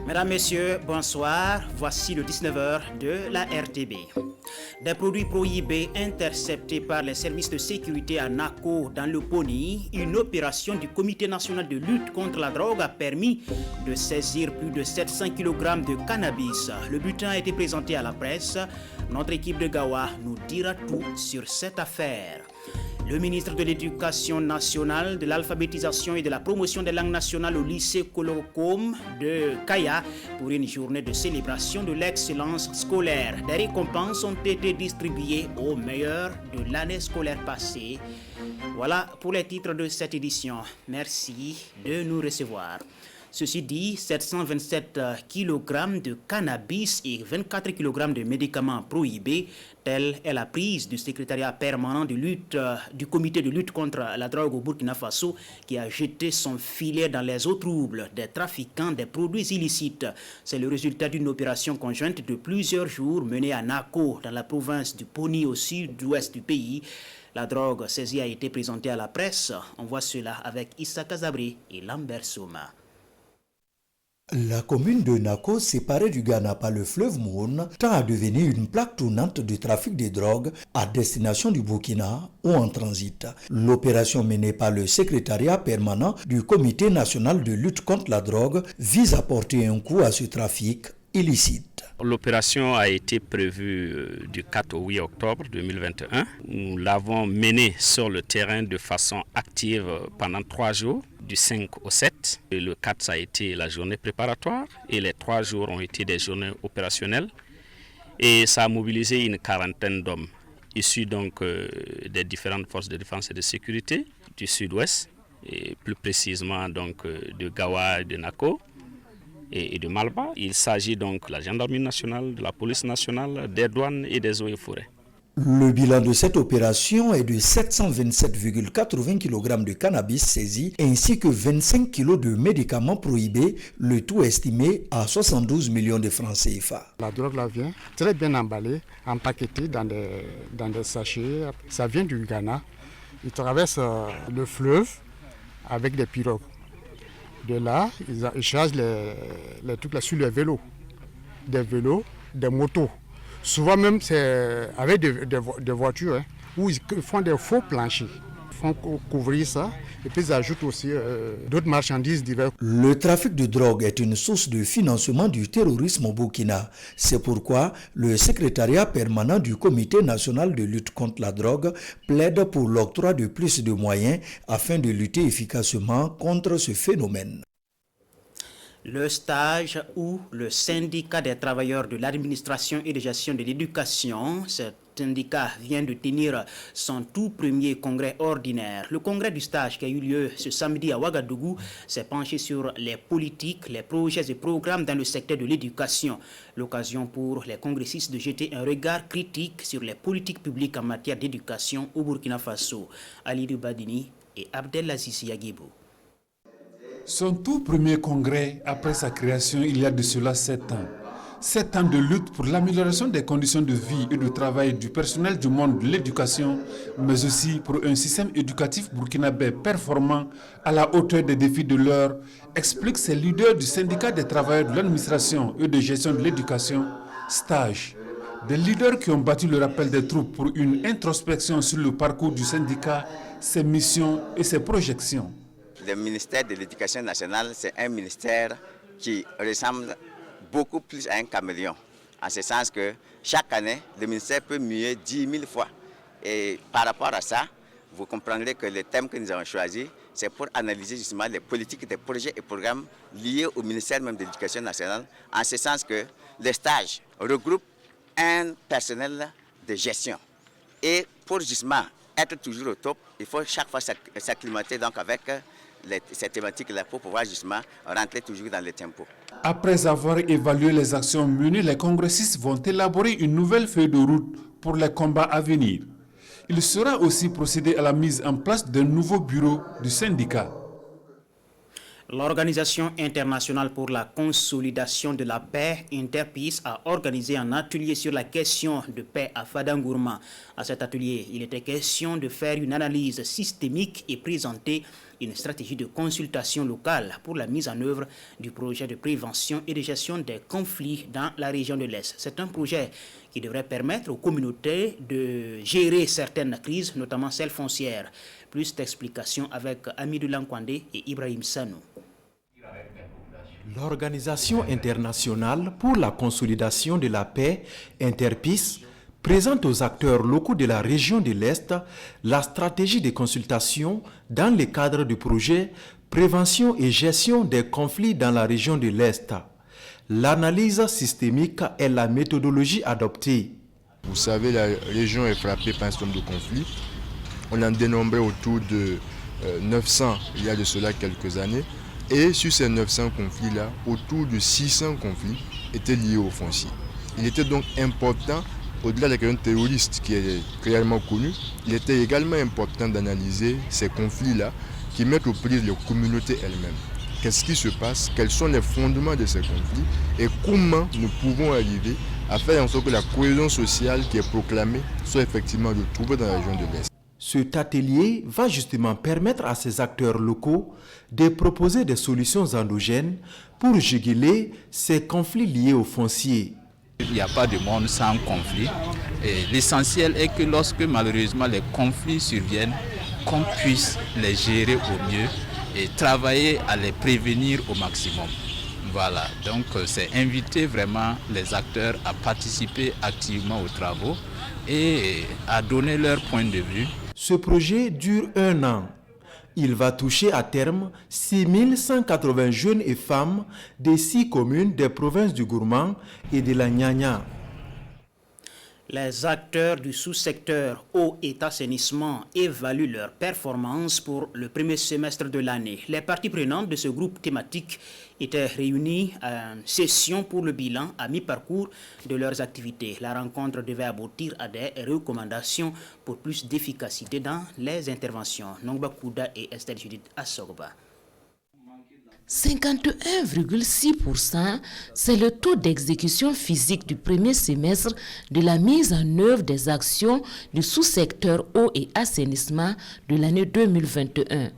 Mesdames, Messieurs, bonsoir. Voici le 19h de la RTB. Des produits prohibés interceptés par les services de sécurité à Nako dans le Poni, une opération du Comité national de lutte contre la drogue a permis de saisir plus de 700 kg de cannabis. Le butin a été présenté à la presse. Notre équipe de Gawa nous dira tout sur cette affaire. Le ministre de l'Éducation nationale, de l'alphabétisation et de la promotion des langues nationales au lycée Colocom de Kaya pour une journée de célébration de l'excellence scolaire. Des récompenses ont été distribuées aux meilleurs de l'année scolaire passée. Voilà pour les titres de cette édition. Merci de nous recevoir. Ceci dit, 727 kg de cannabis et 24 kg de médicaments prohibés, telle est la prise du secrétariat permanent de lutte du comité de lutte contre la drogue au Burkina Faso qui a jeté son filet dans les eaux troubles des trafiquants des produits illicites. C'est le résultat d'une opération conjointe de plusieurs jours menée à Nako, dans la province du Poni au sud-ouest du pays. La drogue saisie a été présentée à la presse. On voit cela avec Issa Kazabri et Lambert Souma. La commune de Nako, séparée du Ghana par le fleuve Moun, tend à devenir une plaque tournante du trafic de drogue à destination du Burkina ou en transit. L'opération menée par le secrétariat permanent du Comité national de lutte contre la drogue vise à porter un coup à ce trafic illicite. L'opération a été prévue du 4 au 8 octobre 2021. Nous l'avons menée sur le terrain de façon active pendant 3 jours, du 5 au 7. Et le 4, ça a été la journée préparatoire et les 3 jours ont été des journées opérationnelles. Et ça a mobilisé une quarantaine d'hommes issus donc des différentes forces de défense et de sécurité du sud-ouest, et plus précisément donc de Gawa et de Nako et de Malba. Il s'agit donc de la gendarmerie nationale, de la police nationale, des douanes et des eaux et forêts. Le bilan de cette opération est de 727,80 kg de cannabis saisis ainsi que 25 kg de médicaments prohibés, le tout estimé à 72 millions de francs CFA. La drogue là vient très bien emballée, empaquetée dans des sachets. Ça vient du Ghana. Il traverse le fleuve avec des pirogues. De là, ils chargent les trucs là sur les vélos. Des vélos, des motos. Souvent même c'est avec des voitures où ils font des faux planchers. Ils font couvrir ça et puis ils ajoutent aussi d'autres marchandises diverses. Le trafic de drogue est une source de financement du terrorisme au Burkina. C'est pourquoi le secrétariat permanent du Comité national de lutte contre la drogue plaide pour l'octroi de plus de moyens afin de lutter efficacement contre ce phénomène. Le stage ou le syndicat des travailleurs de l'administration et de gestion de l'éducation, ce syndicat vient de tenir son tout premier congrès ordinaire. Le congrès du stage qui a eu lieu ce samedi à Ouagadougou s'est penché sur les politiques, les projets et programmes dans le secteur de l'éducation. L'occasion pour les congressistes de jeter un regard critique sur les politiques publiques en matière d'éducation au Burkina Faso. Ali Badini et Abdelaziz Yaguibou. Son tout premier congrès après sa création il y a de cela 7 ans. 7 ans de lutte pour l'amélioration des conditions de vie et de travail du personnel du monde de l'éducation, mais aussi pour un système éducatif burkinabé performant à la hauteur des défis de l'heure, expliquent ces leaders du syndicat des travailleurs de l'administration et de gestion de l'éducation, STAGE. Des leaders qui ont battu le rappel des troupes pour une introspection sur le parcours du syndicat, ses missions et ses projections. Le ministère de l'Éducation nationale, c'est un ministère qui ressemble beaucoup plus à un caméléon. En ce sens que chaque année, le ministère peut muer 10 000 fois. Et par rapport à ça, vous comprendrez que le thème que nous avons choisi, c'est pour analyser justement les politiques, des projets et programmes liés au ministère même de l'Éducation nationale. En ce sens que le stage regroupe un personnel de gestion. Et pour justement être toujours au top, il faut chaque fois s'acclimater donc avec ces thématiques-là pour pouvoir justement rentrer toujours dans le tempo. Après avoir évalué les actions menées, les congressistes vont élaborer une nouvelle feuille de route pour les combats à venir. Il sera aussi procédé à la mise en place d'un nouveau bureau du syndicat. L'Organisation internationale pour la consolidation de la paix, Interpeace, a organisé un atelier sur la question de paix à Fadangourma. À cet atelier, il était question de faire une analyse systémique et présenter une stratégie de consultation locale pour la mise en œuvre du projet de prévention et de gestion des conflits dans la région de l'Est. C'est un projet qui devrait permettre aux communautés de gérer certaines crises, notamment celles foncières. Plus d'explications avec Amidou Lankwande et Ibrahim Sanou. L'Organisation internationale pour la consolidation de la paix, Interpeace, présente aux acteurs locaux de la région de l'Est la stratégie de consultation dans le cadre du projet Prévention et gestion des conflits dans la région de l'Est. L'analyse systémique est la méthodologie adoptée. Vous savez, la région est frappée par un certain nombre de conflits. On en dénombrait autour de 900 il y a de cela quelques années. Et sur ces 900 conflits-là, autour de 600 conflits étaient liés au foncier. Il était donc important, au-delà des questions terroristes qui est clairement connu, il était également important d'analyser ces conflits-là qui mettent aux prises les communautés elles-mêmes. Qu'est-ce qui se passe? Quels sont les fondements de ces conflits? Et comment nous pouvons arriver à faire en sorte que la cohésion sociale qui est proclamée soit effectivement retrouvée dans la région de l'Est? Cet atelier va justement permettre à ces acteurs locaux de proposer des solutions endogènes pour juguler ces conflits liés au foncier. Il n'y a pas de monde sans conflit. Et l'essentiel est que lorsque malheureusement les conflits surviennent, qu'on puisse les gérer au mieux et travailler à les prévenir au maximum. Voilà, donc c'est inviter vraiment les acteurs à participer activement aux travaux et à donner leur point de vue. Ce projet dure 1 an. Il va toucher à terme 6180 jeunes et femmes des 6 communes des provinces du Gourmand et de la Nyanya. Les acteurs du sous-secteur eau et assainissement évaluent leur performance pour le premier semestre de l'année. Les parties prenantes de ce groupe thématique étaient réunies en session pour le bilan à mi-parcours de leurs activités. La rencontre devait aboutir à des recommandations pour plus d'efficacité dans les interventions. Nongba Kouda et Estelle Judith Assogba. 51,6%, c'est le taux d'exécution physique du premier semestre de la mise en œuvre des actions du sous-secteur eau et assainissement de l'année 2021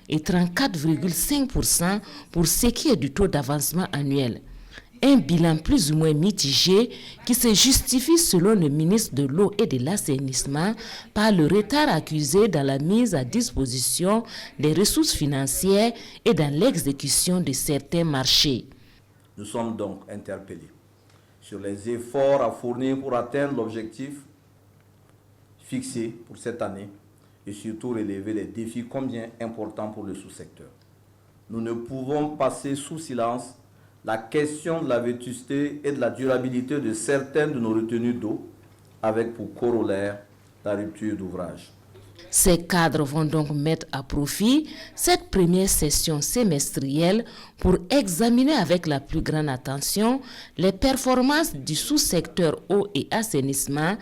et 34,5% pour ce qui est du taux d'avancement annuel. Un bilan plus ou moins mitigé qui se justifie selon le ministre de l'eau et de l'assainissement par le retard accusé dans la mise à disposition des ressources financières et dans l'exécution de certains marchés. Nous sommes donc interpellés sur les efforts à fournir pour atteindre l'objectif fixé pour cette année et surtout relever les défis combien importants pour le sous-secteur. Nous ne pouvons passer sous silence la question de la vétusté et de la durabilité de certaines de nos retenues d'eau, avec pour corollaire la rupture d'ouvrage. Ces cadres vont donc mettre à profit cette première session semestrielle pour examiner avec la plus grande attention les performances du sous-secteur eau et assainissement,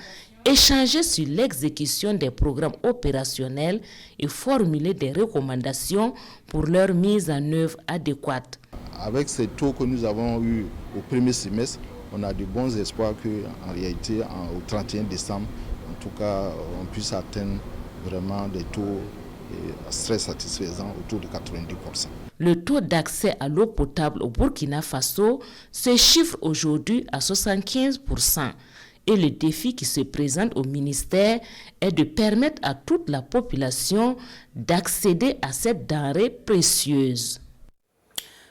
échanger sur l'exécution des programmes opérationnels et formuler des recommandations pour leur mise en œuvre adéquate. Avec ces taux que nous avons eus au premier semestre, on a de bons espoirs qu'en réalité, au 31 décembre, en tout cas, on puisse atteindre vraiment des taux très satisfaisants, autour de 90%. Le taux d'accès à l'eau potable au Burkina Faso se chiffre aujourd'hui à 75%. Et le défi qui se présente au ministère est de permettre à toute la population d'accéder à cette denrée précieuse.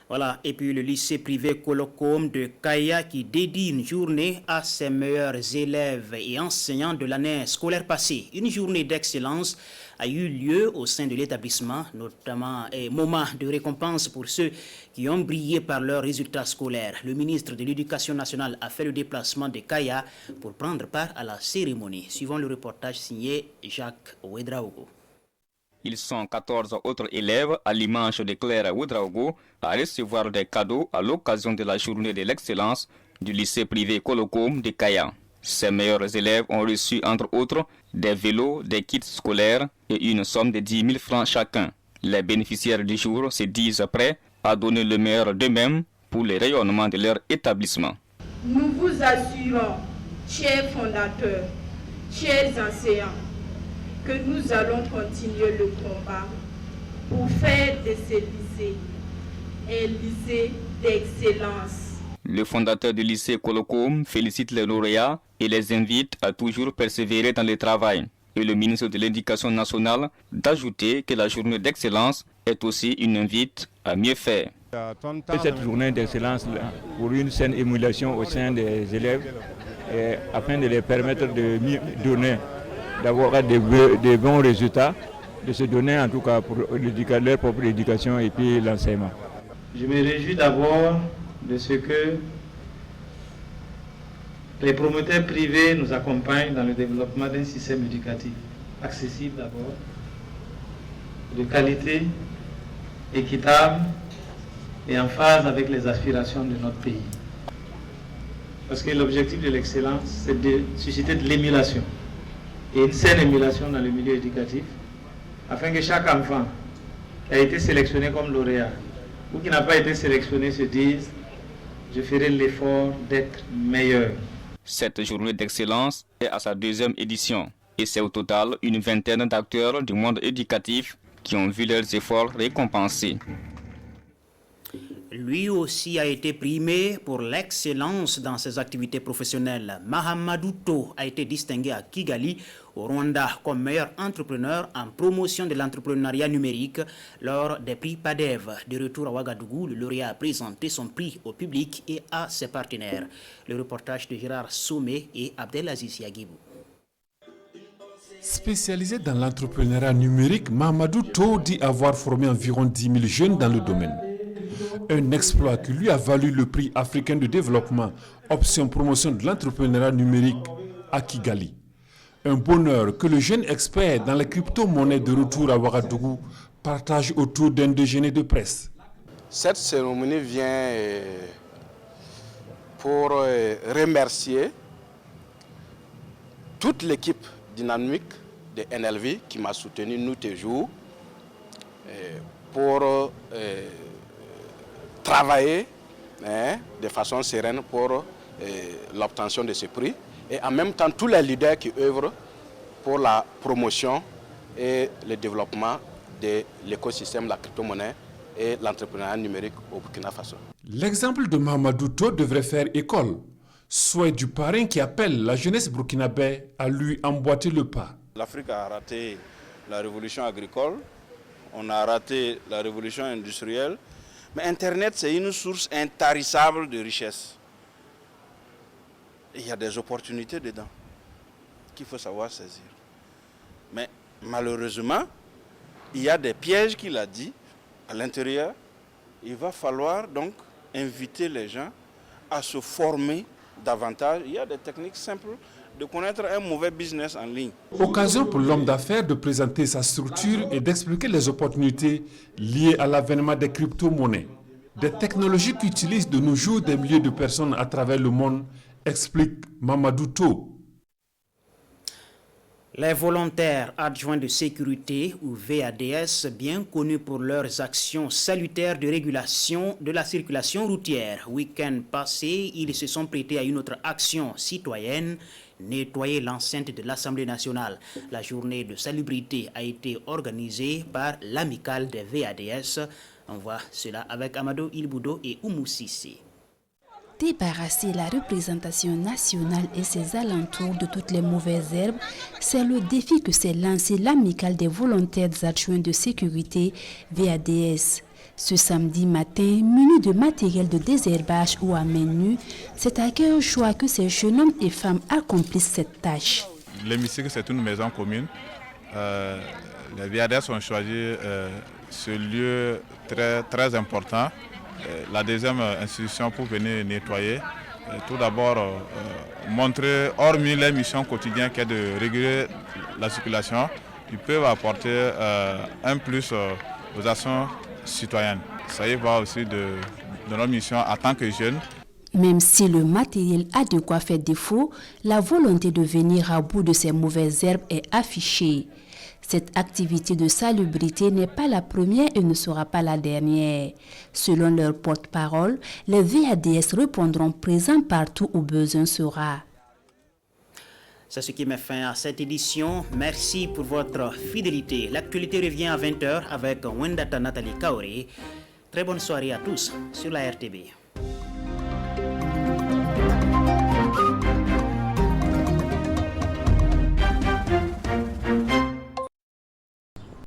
Voilà, et puis le lycée privé Colocom de Kaya qui dédie une journée à ses meilleurs élèves et enseignants de l'année scolaire passée. Une journée d'excellence a eu lieu au sein de l'établissement, notamment un moment de récompense pour ceux qui ont brillé par leurs résultats scolaires. Le ministre de l'Éducation nationale a fait le déplacement de Kaya pour prendre part à la cérémonie. Suivant le reportage signé Jacques Ouedraogo. Ils sont 14 autres élèves à l'image de Claire Ouedraogo à recevoir des cadeaux à l'occasion de la journée de l'excellence du lycée privé Colocom de Kaya. Ces meilleurs élèves ont reçu entre autres des vélos, des kits scolaires et une somme de 10 000 francs chacun. Les bénéficiaires du jour se disent prêts à donner le meilleur d'eux-mêmes pour le rayonnement de leur établissement. Nous vous assurons, chers fondateurs, chers enseignants, que nous allons continuer le combat pour faire de ces lycées un lycée d'excellence. Le fondateur du lycée Kolokom félicite les lauréats et les invite à toujours persévérer dans le travail. Et le ministre de l'Éducation nationale d'ajouter que la journée d'excellence est aussi une invite à mieux faire. Cette journée d'excellence pour une saine émulation au sein des élèves afin de les permettre de mieux donner, d'avoir des bons résultats, de se donner en tout cas pour leur propre éducation et puis l'enseignement. Je me réjouis d'abord de ce que les promoteurs privés nous accompagnent dans le développement d'un système éducatif accessible d'abord, de qualité, équitable et en phase avec les aspirations de notre pays. Parce que l'objectif de l'excellence, c'est de susciter de l'émulation et une saine émulation dans le milieu éducatif, afin que chaque enfant qui a été sélectionné comme lauréat ou qui n'a pas été sélectionné se dise « je ferai l'effort d'être meilleur ». Cette journée d'excellence est à sa 2e édition et c'est au total une vingtaine d'acteurs du monde éducatif qui ont vu leurs efforts récompensés. Lui aussi a été primé pour l'excellence dans ses activités professionnelles. Mahamadou To a été distingué à Kigali, au Rwanda, comme meilleur entrepreneur en promotion de l'entrepreneuriat numérique lors des prix PADEV. De retour à Ouagadougou, le lauréat a présenté son prix au public et à ses partenaires. Le reportage de Gérard Somé et Abdelaziz Yagibou. Spécialisé dans l'entrepreneuriat numérique, Mahamadou To dit avoir formé environ 10 000 jeunes dans le domaine. Un exploit qui lui a valu le prix africain de développement, option promotion de l'entrepreneuriat numérique à Kigali. Un bonheur que le jeune expert dans les crypto-monnaies de retour à Ouagadougou partage autour d'un déjeuner de presse. Cette cérémonie vient pour remercier toute l'équipe dynamique de NLV qui m'a soutenu nous toujours pour travailler de façon sereine pour l'obtention de ce prix et en même temps tous les leaders qui œuvrent pour la promotion et le développement de l'écosystème de la crypto-monnaie et l'entrepreneuriat numérique au Burkina Faso. L'exemple de Mahamadou To devrait faire école. Souhait du parrain qui appelle la jeunesse burkinabé à lui emboîter le pas. L'Afrique a raté la révolution agricole, on a raté la révolution industrielle, mais Internet c'est une source intarissable de richesse. Il y a des opportunités dedans qu'il faut savoir saisir. Mais malheureusement, il y a des pièges qu'il a dit à l'intérieur. Il va falloir donc inviter les gens à se former davantage. Il y a des techniques simples de connaître un mauvais business en ligne. Occasion pour l'homme d'affaires de présenter sa structure et d'expliquer les opportunités liées à l'avènement des crypto-monnaies. Des technologies qui utilisent de nos jours des milliers de personnes à travers le monde, explique Mahamadou To. Les volontaires adjoints de sécurité ou VADS, bien connus pour leurs actions salutaires de régulation de la circulation routière. Week-end passé, ils se sont prêtés à une autre action citoyenne, nettoyer l'enceinte de l'Assemblée nationale. La journée de salubrité a été organisée par l'amicale des VADS. On voit cela avec Amadou Ilboudo et Oumou Sissé. Débarrasser la représentation nationale et ses alentours de toutes les mauvaises herbes, c'est le défi que s'est lancé l'amicale des volontaires adjoints de sécurité VADS. Ce samedi matin, muni de matériel de désherbage ou à main nue, c'est à cœur joie que ces jeunes hommes et femmes accomplissent cette tâche. L'hémicycle, c'est une maison commune. Les VADS ont choisi ce lieu très important. La deuxième institution pour venir nettoyer, tout d'abord montrer, hormis les missions quotidiennes qui est de réguler la circulation, ils peuvent apporter un plus aux actions citoyennes. Ça y va aussi de notre mission en tant que jeunes. Même si le matériel adéquat fait défaut, la volonté de venir à bout de ces mauvaises herbes est affichée. Cette activité de salubrité n'est pas la première et ne sera pas la dernière. Selon leur porte-parole, les VADS répondront présents partout où besoin sera. C'est ce qui met fin à cette édition. Merci pour votre fidélité. L'actualité revient à 20h avec Wendata Nathalie Kaori. Très bonne soirée à tous sur la RTB.